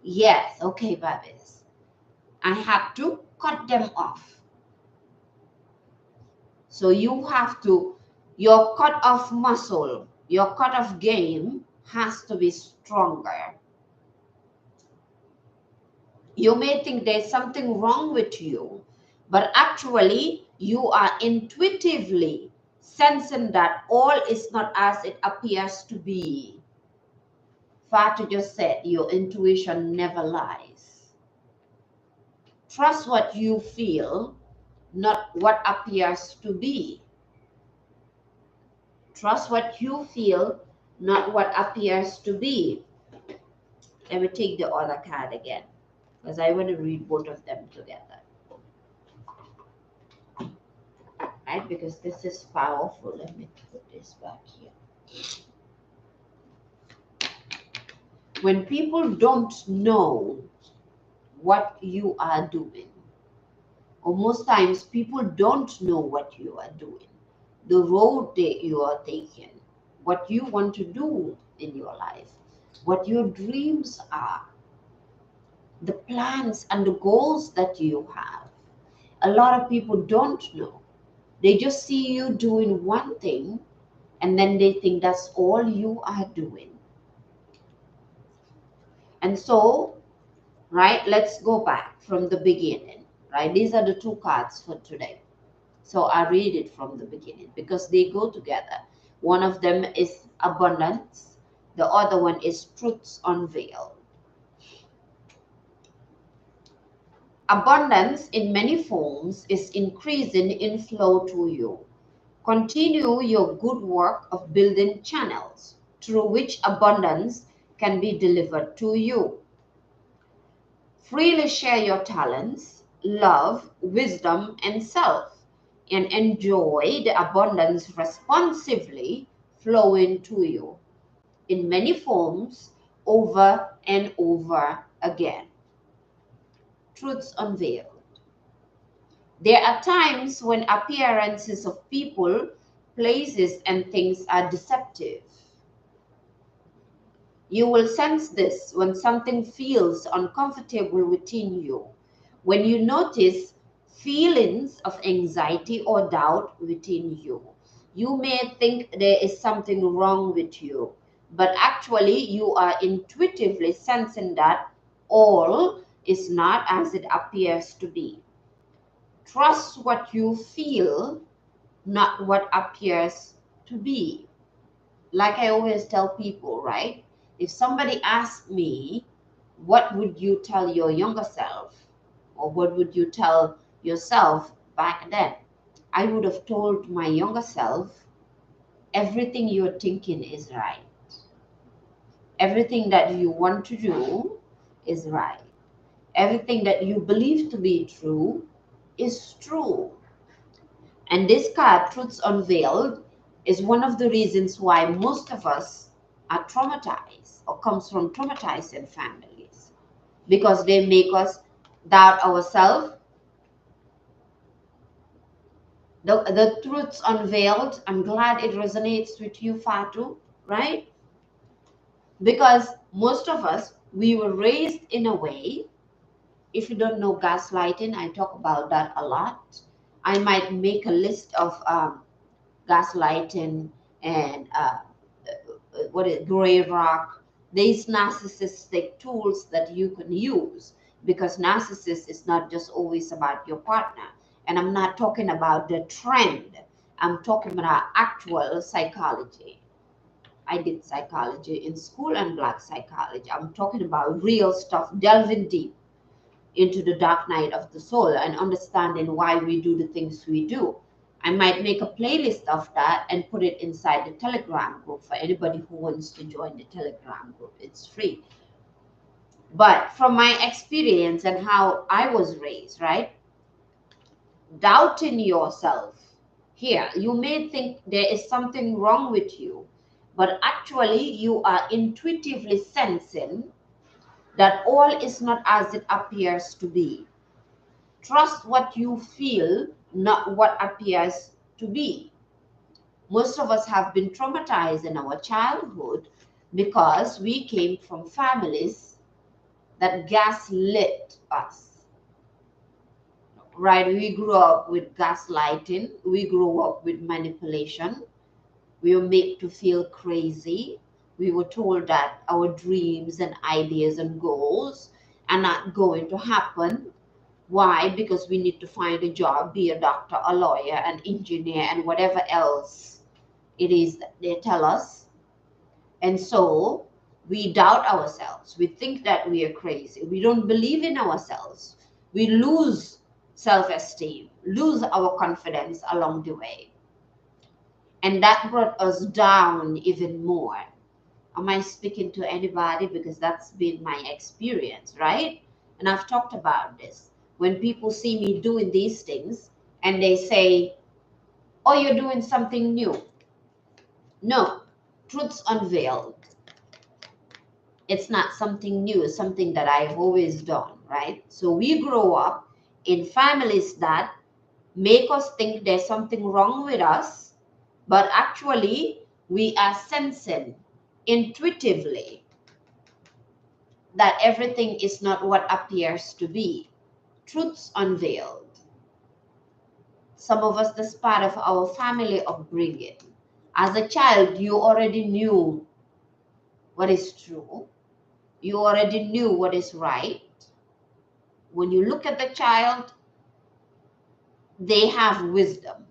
Yes, okay, babies. I had to cut them off. So you have to, your cut off muscle, your cut off game has to be stronger. You may think there's something wrong with you, but actually you are intuitively sensing that all is not as it appears to be. Fatu just said your intuition never lies. Trust what you feel, not what appears to be. Trust what you feel, not what appears to be. Let me take the other card again, because I want to read both of them together. Right? Because this is powerful. Let me put this back here. When people don't know what you are doing, or most times people don't know what you are doing, the road that you are taking, what you want to do in your life, what your dreams are, the plans and the goals that you have. A lot of people don't know. They just see you doing one thing, and then they think that's all you are doing. And so, right, let's go back from the beginning, right? These are the two cards for today. So I read it from the beginning because they go together. One of them is abundance. The other one is truths unveiled. Abundance in many forms is increasing inflow to you. Continue your good work of building channels through which abundance can be delivered to you. Freely share your talents, love, wisdom, and self, and enjoy the abundance responsively flowing to you in many forms over and over again. Truths unveiled. There are times when appearances of people, places, and things are deceptive. You will sense this when something feels uncomfortable within you, when you notice feelings of anxiety or doubt within you. You may think there is something wrong with you, but actually you are intuitively sensing that all is not as it appears to be. Trust what you feel, not what appears to be. Like I always tell people, right? If somebody asks me, what would you tell your younger self? Or what would you tell yourself back then? I would have told my younger self, everything you're thinking is right. Everything that you want to do is right. Everything that you believe to be true is true. And this card, Truths Unveiled, is one of the reasons why most of us are traumatized or comes from traumatized families, because they make us doubt ourselves. The Truths Unveiled, I'm glad it resonates with you, Fatu, right? Because most of us, we were raised in a way, if you don't know gaslighting, I talk about that a lot. I might make a list of gaslighting and what is gray rock, these narcissistic tools that you can use, because narcissist is not just always about your partner. And I'm not talking about the trend, I'm talking about actual psychology. I did psychology in school and black psychology. I'm talking about real stuff, delving deep into the dark night of the soul and understanding why we do the things we do. I might make a playlist of that and put it inside the Telegram group for anybody who wants to join the Telegram group. It's free. But from my experience and how I was raised, right? Doubting yourself. Here, you may think there is something wrong with you, but actually you are intuitively sensing that all is not as it appears to be. Trust what you feel, not what appears to be. Most of us have been traumatized in our childhood because we came from families that gaslit us. Right? We grew up with gaslighting, we grew up with manipulation, we were made to feel crazy. We were told that our dreams and ideas and goals are not going to happen. Why? Because we need to find a job, be a doctor, a lawyer, an engineer, and whatever else it is that they tell us. And so we doubt ourselves. We think that we are crazy. We don't believe in ourselves. We lose self-esteem, lose our confidence along the way. And that brought us down even more. Am I speaking to anybody? Because that's been my experience, right? And I've talked about this. When people see me doing these things and they say, oh, you're doing something new. No, Truths Unveiled. It's not something new, it's something that I've always done, right? So we grow up in families that make us think there's something wrong with us, but actually we are sensing intuitively that everything is not what appears to be. Truths unveiled. Some of us, that's part of our family upbringing. As a child, you already knew what is true. You already knew what is right. When you look at the child, they have wisdom.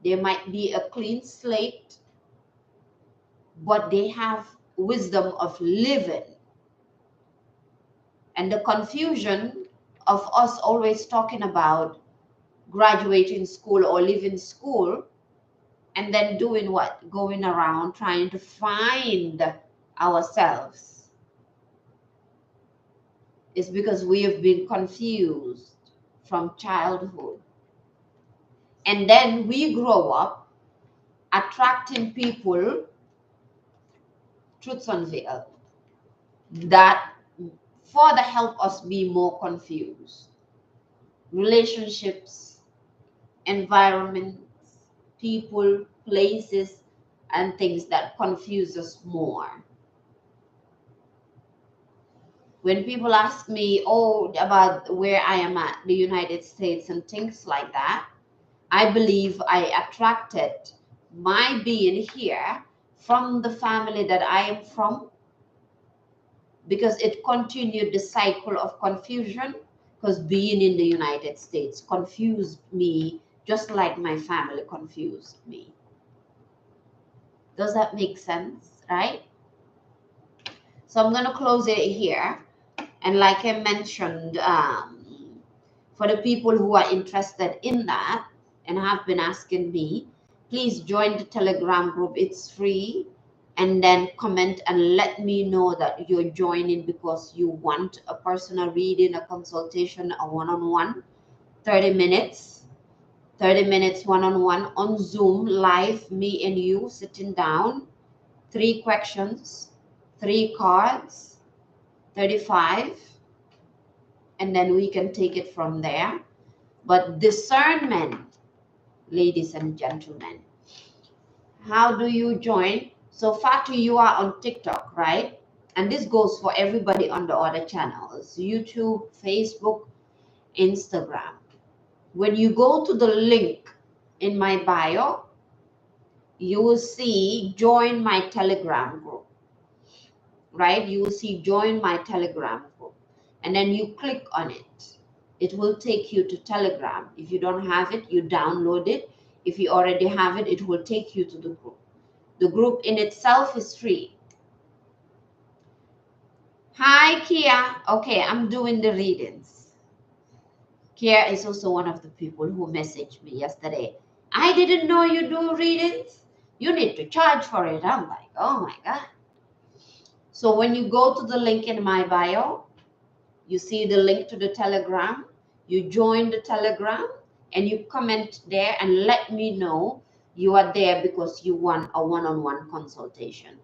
They might be a clean slate. but they have wisdom of living. And the confusion of us always talking about graduating school or leaving school and then doing what? Going around trying to find ourselves. It's because we have been confused from childhood. And then we grow up attracting people, truths unveiled, that further help us be more confused. Relationships, environments, people, places, and things that confuse us more. When people ask me, oh, about where I am at, the United States, and things like that, I believe I attracted my being here from the family that I am from, because it continued the cycle of confusion, because being in the United States confused me just like my family confused me. Does that make sense, right? So I'm going to close it here. And like I mentioned, for the people who are interested in that and have been asking me, please join the Telegram group. It's free. And then comment and let me know that you're joining because you want a personal reading, a consultation, a one-on-one, 30 minutes. 30 minutes one-on-one on Zoom, live, me and you sitting down, 3 questions, 3 cards, 35, and then we can take it from there. But discernment, ladies and gentlemen, how do you join? So Fatu, you are on TikTok, right? And this goes for everybody on the other channels, YouTube, Facebook, Instagram. When you go to the link in my bio, you will see join my Telegram group, right? You will see join my Telegram group, and then you click on it. It will take you to Telegram. If you don't have it, you download it. If you already have it, it will take you to the group. The group in itself is free. Hi, Kia. Okay, I'm doing the readings. Kia is also one of the people who messaged me yesterday. I didn't know you do readings. You need to charge for it. I'm like, oh my God. So when you go to the link in my bio, you see the link to the Telegram, you join the Telegram, and you comment there and let me know you are there because you want a one-on-one consultation.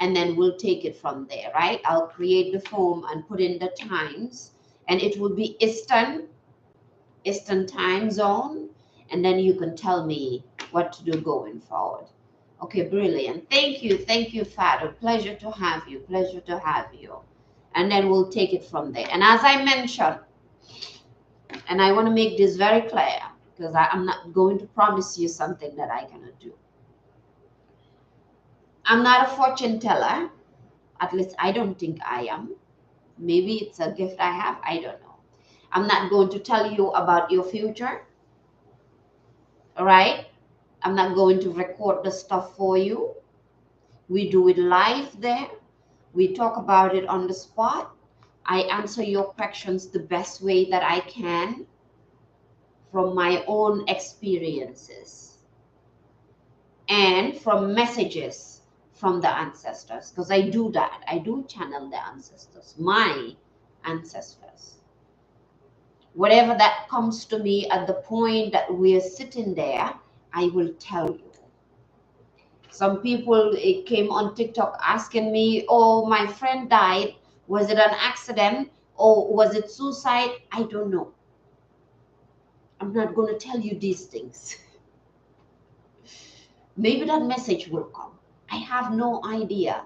And then we'll take it from there, right? I'll create the form and put in the times, and it will be Eastern time zone, and then you can tell me what to do going forward. Okay, brilliant. Thank you, Father. Pleasure to have you. Pleasure to have you. And then we'll take it from there. And as I mentioned, and I want to make this very clear, because I'm not going to promise you something that I cannot do. I'm not a fortune teller. At least I don't think I am. Maybe it's a gift I have. I don't know. I'm not going to tell you about your future. All right? I'm not going to record the stuff for you. We do it live there. We talk about it on the spot. I answer your questions the best way that I can from my own experiences and from messages from the ancestors, because I do that. I do channel the ancestors, my ancestors. Whatever that comes to me at the point that we're sitting there, I will tell you. Some people came on TikTok asking me, oh, my friend died. Was it an accident or was it suicide? I don't know. I'm not going to tell you these things. Maybe that message will come. I have no idea,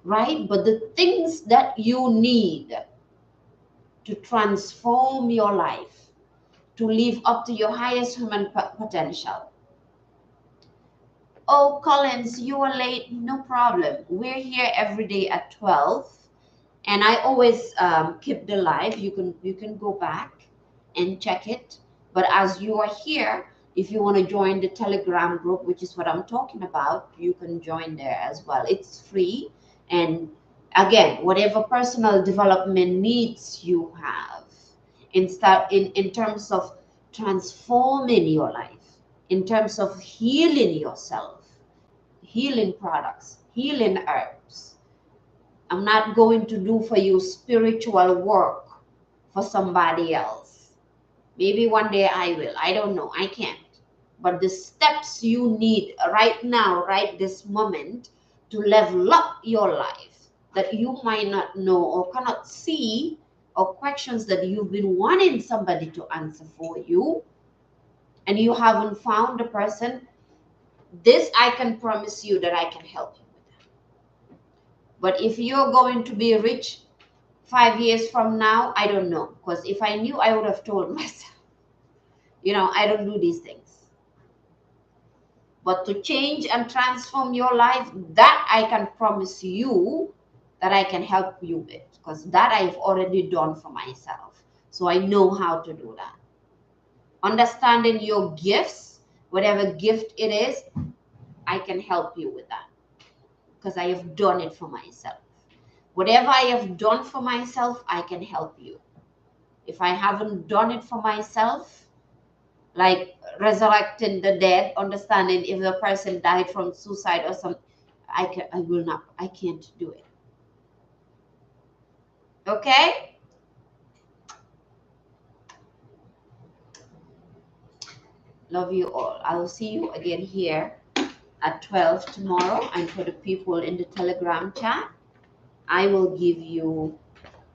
right? But the things that you need to transform your life, to live up to your highest human potential. Oh, Collins, you are late. No problem. We're here every day at 12. And I always keep the live. You can go back and check it. But as you are here, If you want to join the Telegram group, which is what I'm talking about, you can join there as well. It's free. And again, whatever personal development needs you have in terms of transforming your life, in terms of healing yourself, healing products, healing herbs. I'm not going to do for you spiritual work for somebody else. Maybe one day I will. I don't know. I can't. But the steps you need right now, right this moment, to level up your life that you might not know or cannot see, or questions that you've been wanting somebody to answer for you and you haven't found the person, this I can promise you that I can help you with that. But if you're going to be rich 5 years from now, I don't know. Because if I knew, I would have told myself, I don't do these things. But to change and transform your life, that I can promise you that I can help you with. Because that I've already done for myself. So I know how to do that. Understanding your gifts, whatever gift it is, I can help you with that. Because I have done it for myself. Whatever I have done for myself, I can help you. If I haven't done it for myself, like resurrecting the dead, understanding if the person died from suicide or something, I can't do it. Okay? Love you all. I will see you again here at 12 tomorrow. And for the people in the Telegram chat, I will give you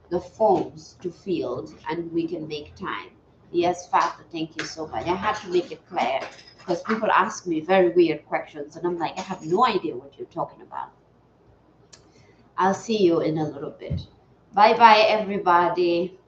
the forms to fill and we can make time. Yes, Father, thank you so much. I had to make it clear because people ask me very weird questions and I'm like, I have no idea what you're talking about. I'll see you in a little bit. Bye bye, everybody.